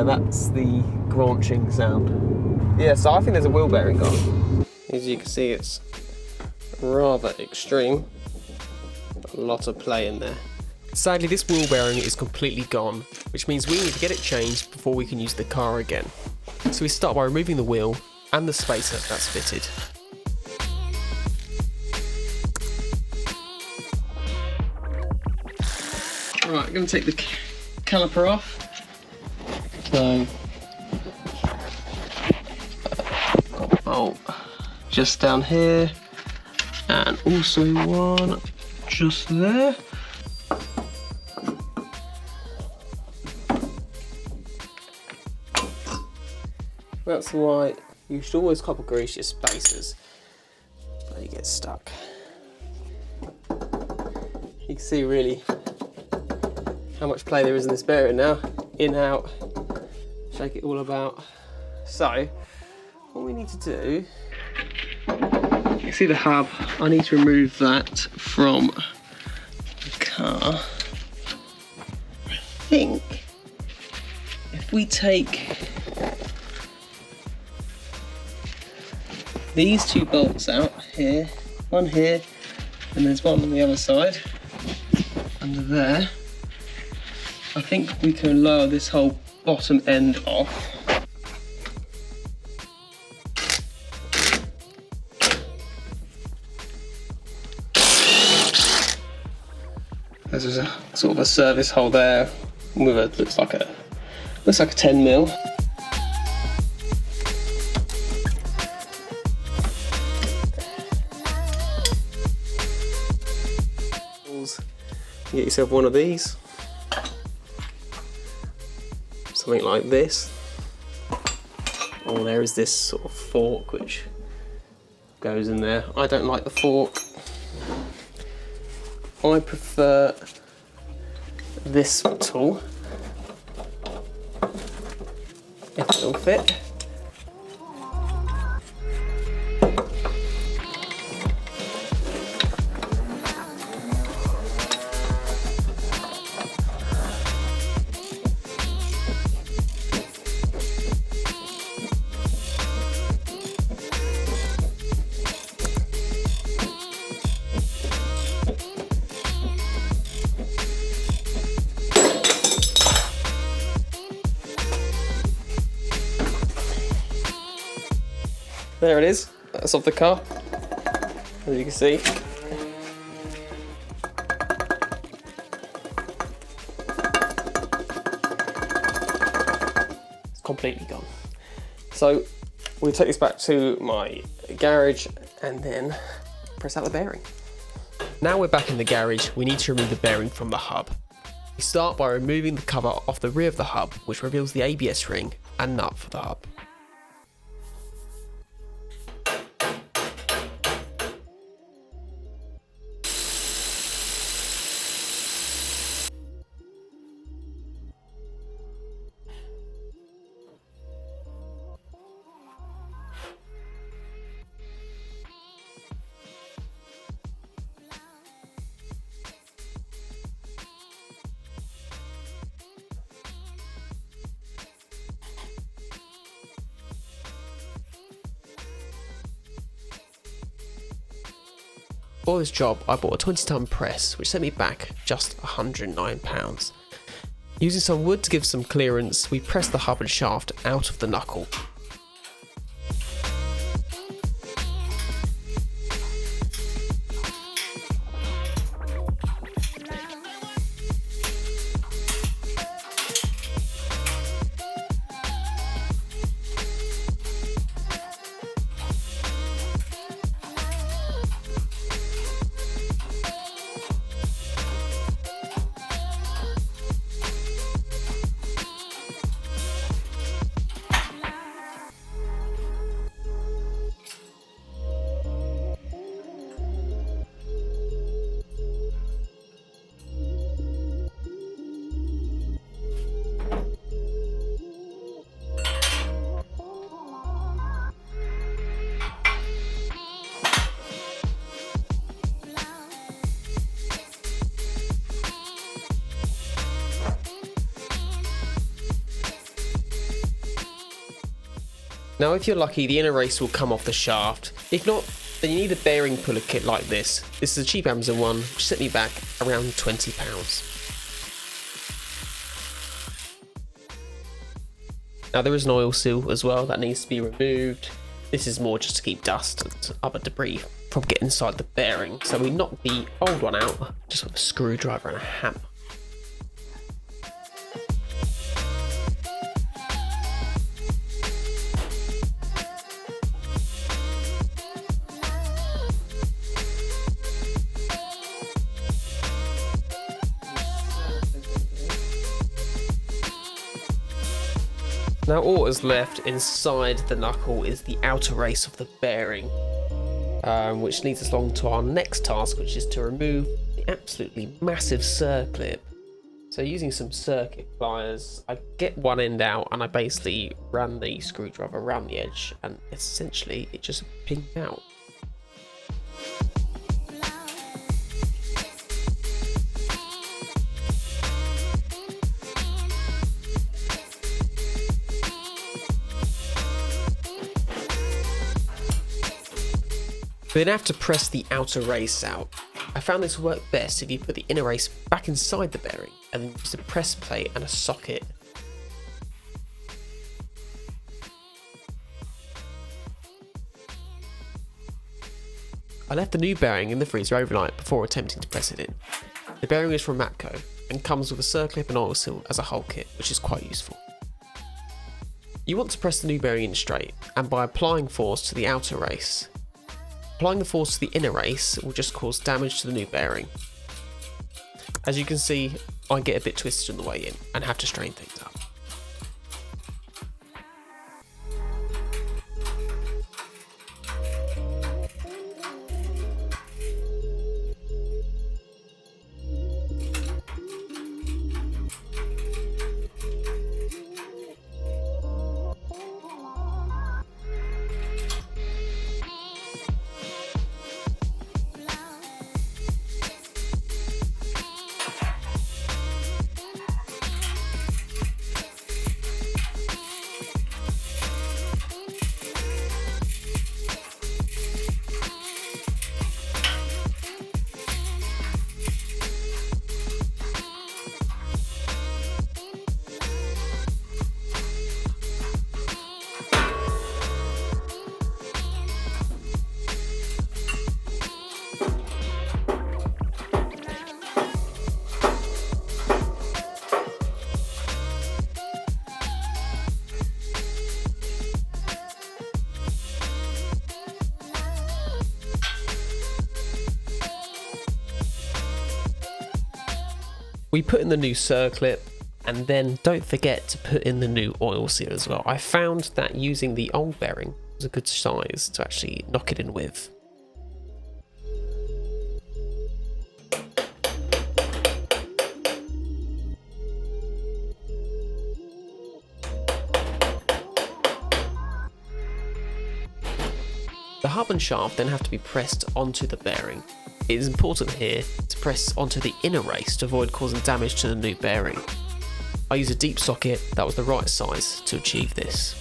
that's the granching sound. Yeah, so I think there's a wheel bearing gone. As you can see, it's rather extreme. A lot of play in there. Sadly, this wheel bearing is completely gone, which means we need to get it changed before we can use the car again. So we start by removing the wheel and the spacer that's fitted. Right, I'm going to take the caliper off. So, got a bolt just down here, and also one just there. That's why you should always copper grease your spacers, but you get stuck. You can see really how much play there is in this bearing now. In, out, shake it all about. So, what we need to do, you see the hub, I need to remove that from the car. I think if we take these two bolts out here, one here, and there's one on the other side, under there, I think we can lower this whole bottom end off. There's a sort of a service hole there with a looks like a 10 mil. Get yourself one of these. Something like this. Or there is this sort of fork which goes in there. I don't like the fork. I prefer this tool, if it'll fit. There it is, that's off the car, as you can see. It's completely gone. So we'll take this back to my garage and then press out the bearing. Now we're back in the garage, we need to remove the bearing from the hub. We start by removing the cover off the rear of the hub, which reveals the ABS ring and nut for the hub. For this job, I bought a 20-ton press, which sent me back just £109. Using some wood to give some clearance, we pressed the hub and shaft out of the knuckle. Now if you're lucky, the inner race will come off the shaft. If not, then you need a bearing puller kit like this. This is a cheap Amazon one, which set me back around £20. Now there is an oil seal as well that needs to be removed. This is more just to keep dust and other debris from getting inside the bearing. So we knock the old one out just with a screwdriver and a hammer. Now all that's left inside the knuckle is the outer race of the bearing, which leads us along to our next task, which is to remove the absolutely massive circlip. So using some circuit pliers, I get one end out and I basically ran the screwdriver around the edge, and essentially it just pinged out. We then have to press the outer race out. I found this worked best if you put the inner race back inside the bearing and then use a press plate and a socket. I left the new bearing in the freezer overnight before attempting to press it in. The bearing is from Matco and comes with a circlip and oil seal as a whole kit, which is quite useful. You want to press the new bearing in straight, and by applying force to the outer race. Applying the force to the inner race will just cause damage to the new bearing. As you can see, I get a bit twisted on the way in and have to straighten things up. We put in the new circlip, and then don't forget to put in the new oil seal as well. I found that using the old bearing was a good size to actually knock it in with. The hub and shaft then have to be pressed onto the bearing. It is important here to press onto the inner race to avoid causing damage to the new bearing. I used a deep socket that was the right size to achieve this.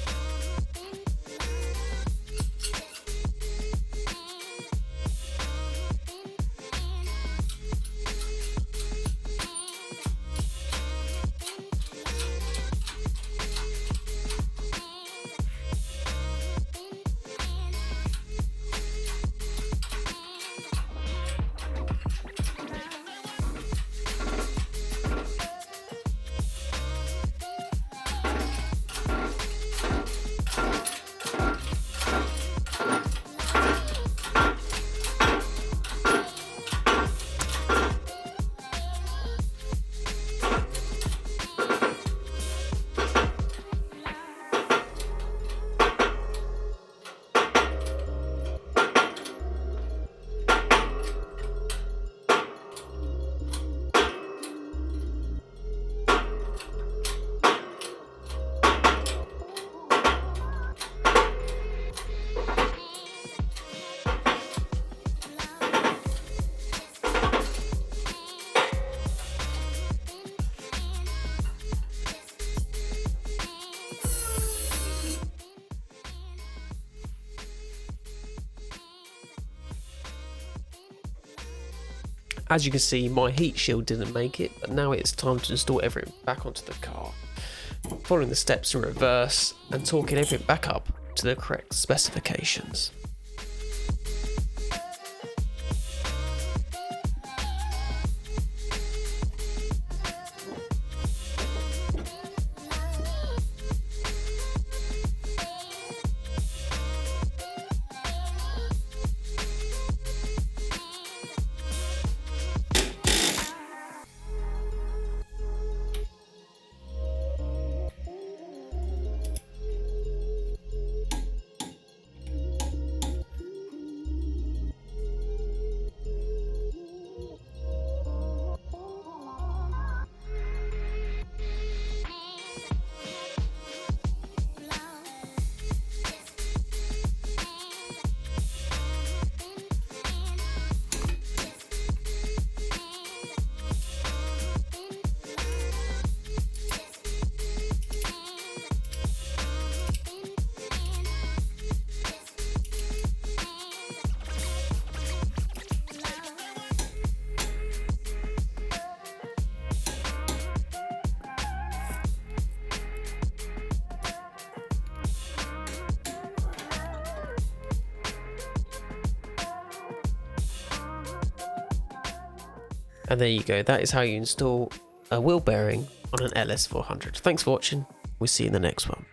As you can see, my heat shield didn't make it, but now it's time to install everything back onto the car. Following the steps in reverse and torquing everything back up to the correct specifications. And there you go, that is how you install a wheel bearing on an LS400. Thanks for watching, we'll see you in the next one.